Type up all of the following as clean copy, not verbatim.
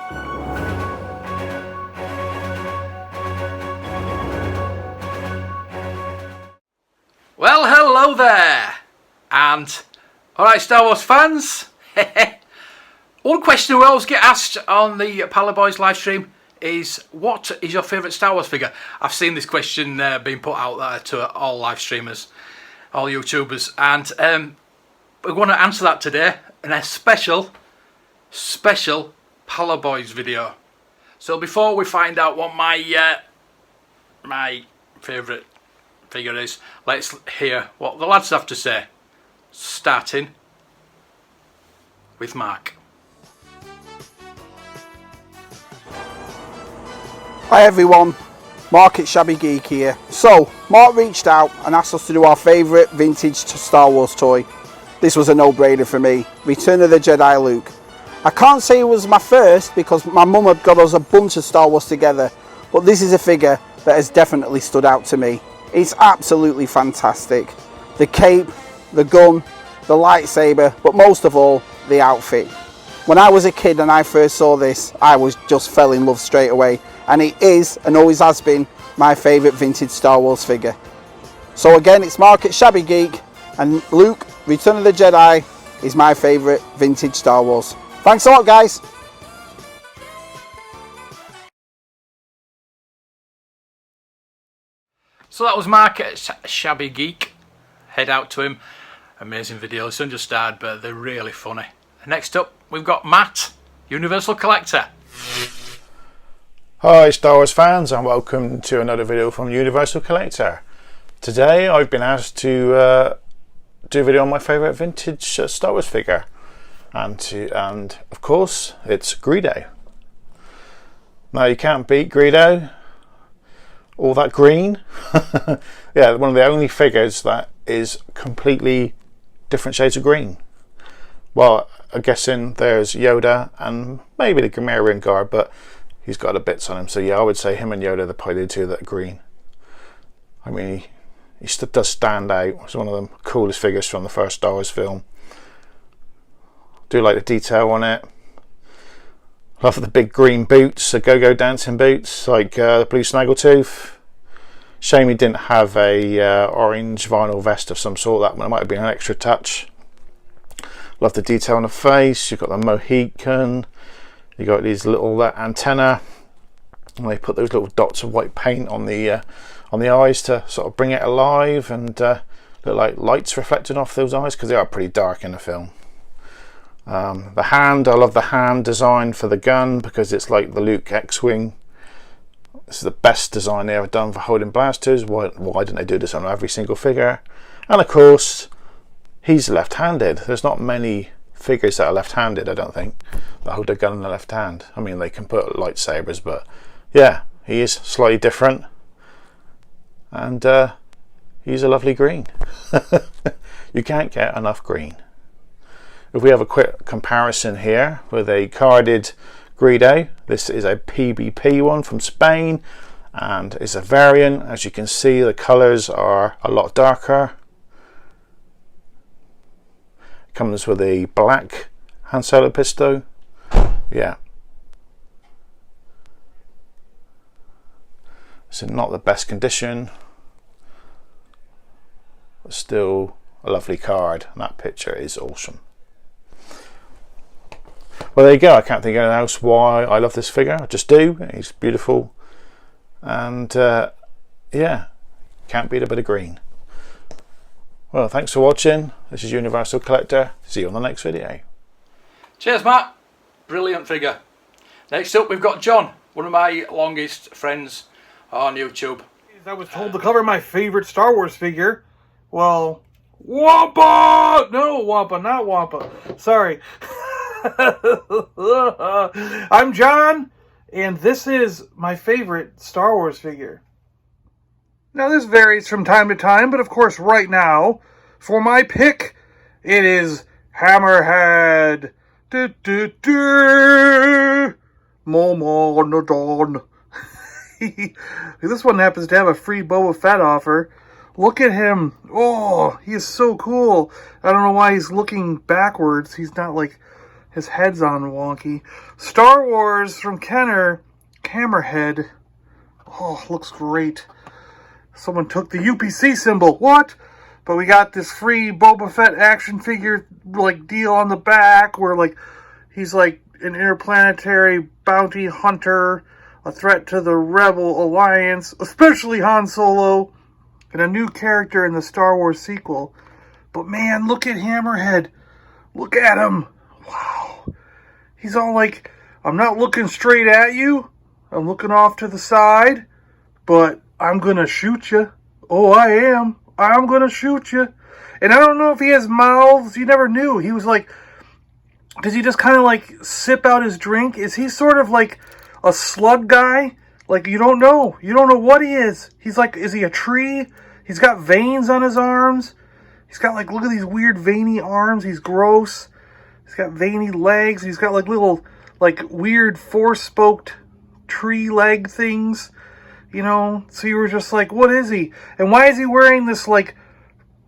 Well, hello there, and alright Star Wars fans, one question we always get asked on the Paliboys live stream is, what is your favourite Star Wars figure? I've seen this question being put out there to all live streamers, all YouTubers, and we're going to answer that today in a special Paliboys video. So before we find out what my favourite figure is, let's hear what the lads have to say, starting with Mark. Hi everyone, Mark at Shabby Geek here. So, Mark reached out and asked us to do our favourite vintage Star Wars toy. This was a no-brainer for me, Return of the Jedi Luke. I can't say it was my first because my mum had got us a bunch of Star Wars together, but this is a figure that has definitely stood out to me. It's absolutely fantastic. The cape, the gun, the lightsaber, but most of all, the outfit. When I was a kid and I first saw this, I just fell in love straight away. And it is, and always has been, my favourite vintage Star Wars figure. So again, it's Mark at Shabby Geek, and Luke, Return of the Jedi, is my favourite vintage Star Wars. Thanks a lot, guys. So that was Mark at Shabby Geek. Head out to him. Amazing videos. It's just started, but they're really funny. Next up, we've got Matt, Universal Collector. Hi Star Wars fans, and welcome to another video from Universal Collector. Today I've been asked to do a video on my favourite vintage Star Wars figure, and of course it's Greedo. Now you can't beat Greedo. All that green. Yeah, one of the only figures that is completely different shades of green. Well, I'm guessing there's Yoda and maybe the Gamorrean guard, but he's got the bits on him. So yeah, I would say him and Yoda are probably the two that are green. I mean, he does stand out. He's one of the coolest figures from the first Star Wars film. Do like the detail on it. Love the big green boots, the go-go dancing boots, like the blue Snaggletooth. Shame he didn't have a orange vinyl vest of some sort. That might have been an extra touch. Love the detail on the face. You've got the Mohican. You got these little antenna, and they put those little dots of white paint on the eyes to sort of bring it alive and look like lights reflecting off those eyes, because they are pretty dark in the film. The hand, I love the hand design for the gun because it's like the Luke X-Wing. This is the best design they ever done for holding blasters. Why didn't they do this on every single figure? And of course, he's left-handed. There's not many figures that are left-handed, I don't think, that hold a gun in the left hand. I mean, they can put lightsabers, but yeah, he is slightly different, and he's a lovely green. You can't get enough green. If we have a quick comparison here with a carded Greedo, this is a PBP one from Spain, and it's a variant. As you can see, the colours are a lot darker. Comes with a black Han Solo pistol. Yeah, it's in not the best condition, but still a lovely card, and that picture is awesome. Well, there you go. I can't think of anything else why I love this figure. I just do. He's beautiful, and yeah, can't beat a bit of green. Well, thanks for watching. This is Universal Collector. See you on the next video. Cheers, Matt. Brilliant figure. Next up, we've got John, one of my longest friends on YouTube. I was told to cover my favorite Star Wars figure. Well, Wampa! No, Wampa, not Wampa. Sorry. I'm John, and this is my favorite Star Wars figure. Now, this varies from time to time, but of course right now, for my pick, it is Hammerhead. Momo on the dawn. This one happens to have a free Boba Fett offer. Look at him. Oh, he is so cool. I don't know why he's looking backwards. He's not like His head's on wonky. Star Wars from Kenner, Hammerhead. Oh, looks great. Someone took the UPC symbol. What? But we got this free Boba Fett action figure like deal on the back where like he's like an interplanetary bounty hunter, a threat to the Rebel Alliance, especially Han Solo, and a new character in the Star Wars sequel. But man, look at Hammerhead. Look at him. Wow. He's all like, I'm not looking straight at you. I'm looking off to the side, but I'm going to shoot you. Oh, I am. I'm going to shoot you. And I don't know if he has mouths. You never knew. He was like, does he just kind of like sip out his drink? Is he sort of like a slug guy? Like, you don't know. You don't know what he is. He's like, is he a tree? He's got veins on his arms. He's got like, look at these weird veiny arms. He's gross. He's got veiny legs. He's got like little, like weird four-spoked tree leg things. You know, so you were just like, what is he? And why is he wearing this like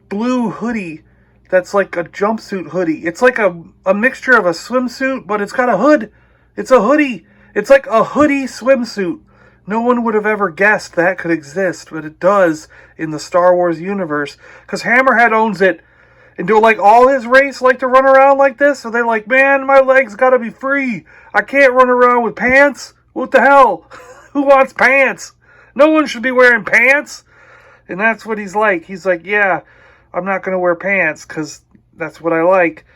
blue hoodie that's like a jumpsuit hoodie? It's like a mixture of a swimsuit, but it's got a hood. It's a hoodie. It's like a hoodie swimsuit. No one would have ever guessed that could exist, but it does in the Star Wars universe. Because Hammerhead owns it. And do like all his race like to run around like this? So they're like, man, my legs gotta be free. I can't run around with pants. What the hell? Who wants pants? No one should be wearing pants. And that's what he's like. He's like, yeah, I'm not going to wear pants because that's what I like.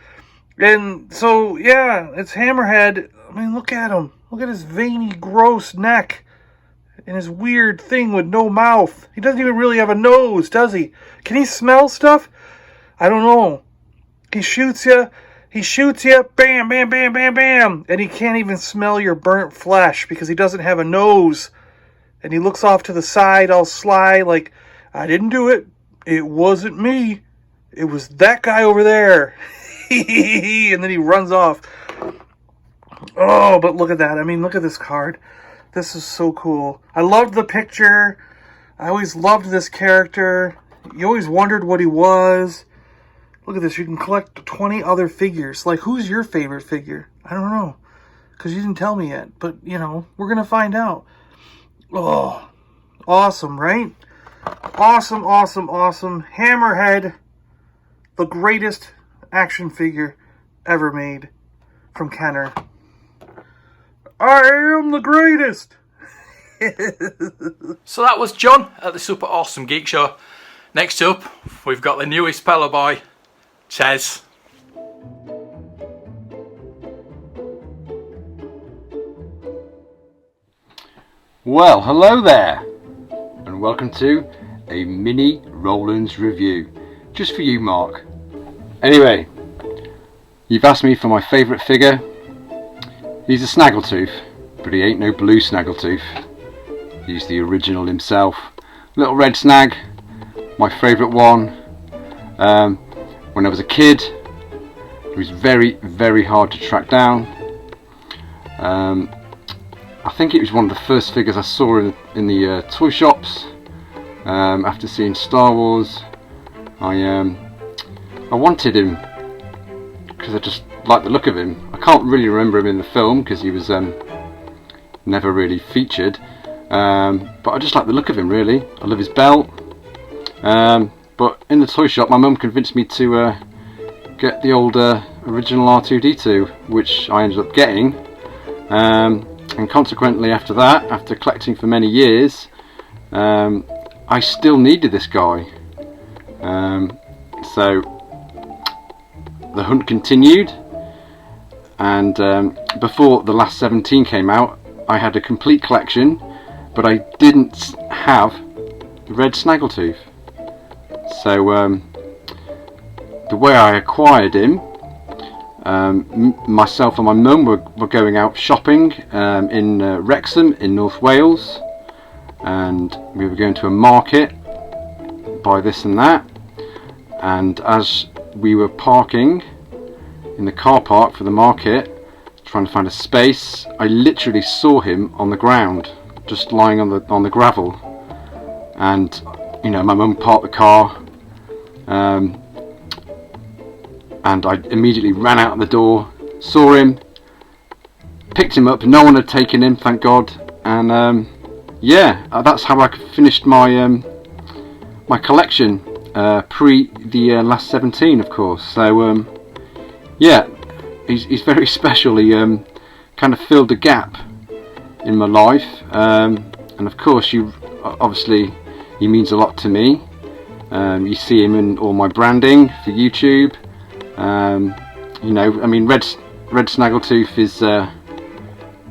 And so, yeah, it's Hammerhead. I mean, look at him. Look at his veiny, gross neck. And his weird thing with no mouth. He doesn't even really have a nose, does he? Can he smell stuff? I don't know. He shoots you. He shoots you. Bam, bam, bam, bam, bam. And he can't even smell your burnt flesh because he doesn't have a nose. And he looks off to the side all sly like, I didn't do it. It wasn't me. It was that guy over there. And then he runs off. Oh, but look at that. I mean, look at this card. This is so cool. I loved the picture. I always loved this character. You always wondered what he was. Look at this. You can collect 20 other figures. Like, who's your favorite figure? I don't know. Because you didn't tell me yet. But, you know, we're going to find out. Oh, awesome, right? Awesome, awesome, awesome. Hammerhead, the greatest action figure ever made from Kenner. I am the greatest. So that was John at the Super Awesome Geek Show. Next up, we've got the newest Paliboy, Tez. Well, hello there, and welcome to a mini Roland's review, just for you, Mark. Anyway, you've asked me for my favourite figure. He's a Snaggletooth, but he ain't no blue Snaggletooth. He's the original himself. Little red snag, my favourite one. When I was a kid, he was very, very hard to track down. I think it was one of the first figures I saw in the toy shops. After seeing Star Wars, I wanted him because I just liked the look of him. I can't really remember him in the film because he was never really featured, but I just like the look of him, really. I love his belt. But in the toy shop, my mum convinced me to get the old original R2-D2, which I ended up getting. And consequently after that, after collecting for many years, I still needed this guy. So the hunt continued, and before the last 17 came out, I had a complete collection, but I didn't have the red Snaggletooth. So the way I acquired him, myself and my mum were going out shopping in Wrexham in North Wales, and we were going to a market, buy this and that, and as we were parking in the car park for the market, trying to find a space, I literally saw him on the ground, just lying on the gravel, and you know, my mum parked the car, and I immediately ran out the door saw him, picked him up. No one had taken him, thank God. And yeah, that's how I finished my my collection, pre the last 17, of course. So yeah, he's very special. He kind of filled a gap in my life, and of course, obviously he means a lot to me. You see him in all my branding for YouTube. You know, I mean, Red Snaggletooth is,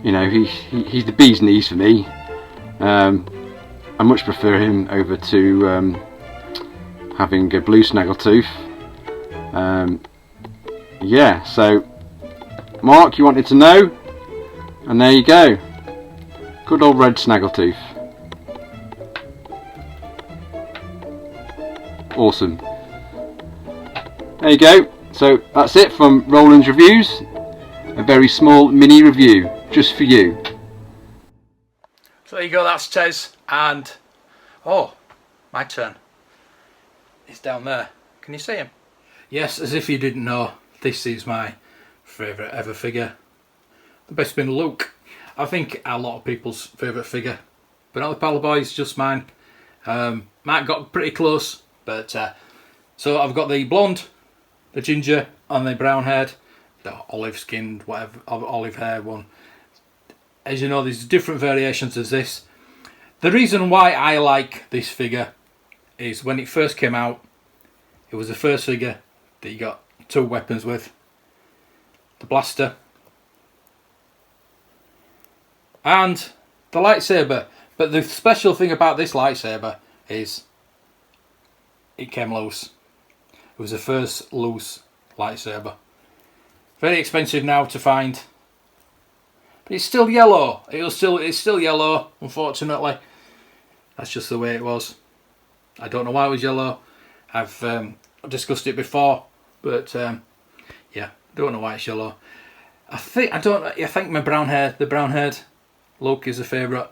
you know, he's the bee's knees for me. I much prefer him over to having a blue Snaggletooth. Yeah, so Mark, you wanted to know, and there you go. Good old Red Snaggletooth. Awesome. There you go. So that's it from Roland's Reviews. A very small mini review just for you. So there you go, that's Tez, and oh, my turn. He's down there. Can you see him? Yes, as if you didn't know, this is my favourite ever figure. The best been Luke. I think a lot of people's favourite figure, but not the Paliboys, just mine. Matt got pretty close, but so I've got the blonde, the ginger, and the brown haired, the olive skinned, whatever, olive hair one. As you know, there's different variations of this. The reason why I like this figure is when it first came out, it was the first figure that you got two weapons with. The blaster and the lightsaber. But the special thing about this lightsaber is it came loose. It was the first loose lightsaber. Very expensive now to find. But it's still yellow. It's still yellow, unfortunately. That's just the way it was. I don't know why it was yellow. I've discussed it before, but yeah, don't know why it's yellow. I think the brown haired Luke is a favourite.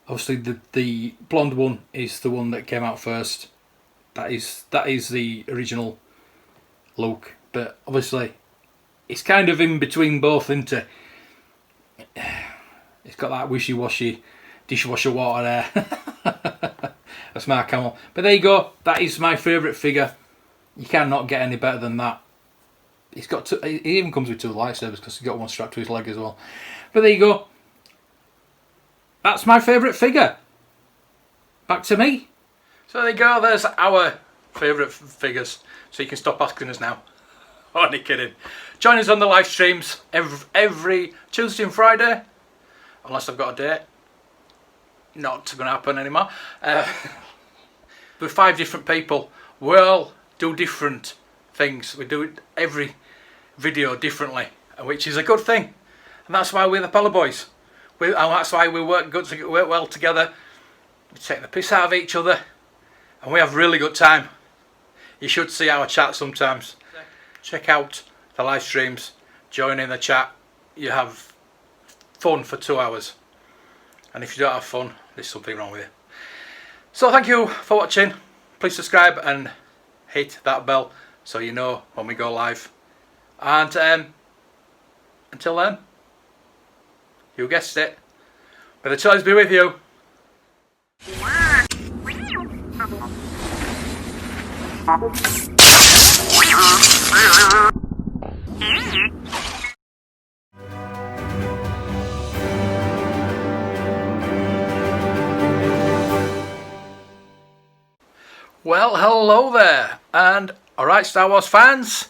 Obviously, the blonde one is the one that came out first. That is the original Luke, but obviously, it's kind of in between both, isn't it? It's got that wishy-washy dishwasher water there. That's Mark Hamill. But there you go. That is my favourite figure. You cannot get any better than that. He's got two, he even comes with two lightsabers because he's got one strapped to his leg as well. But there you go. That's my favourite figure. Back to me. So there you go. There's our favourite figures. So you can stop asking us now. Only kidding. Join us on the live streams every Tuesday and Friday, unless I've got a date. Not going to happen anymore. With 5 different people, we all do different things. We do every video differently, which is a good thing, and that's why we're the Paliboys. And that's why we work well together. We take the piss out of each other, and we have really good time. You should see our chat sometimes. Check out the live streams, join in the chat. You have fun for 2 hours, and if you don't have fun, there's something wrong with you. So thank you for watching. Please subscribe and hit that bell so you know when we go live. And until then, you guessed it, may the toys be with you. Well, hello there, and alright Star Wars fans,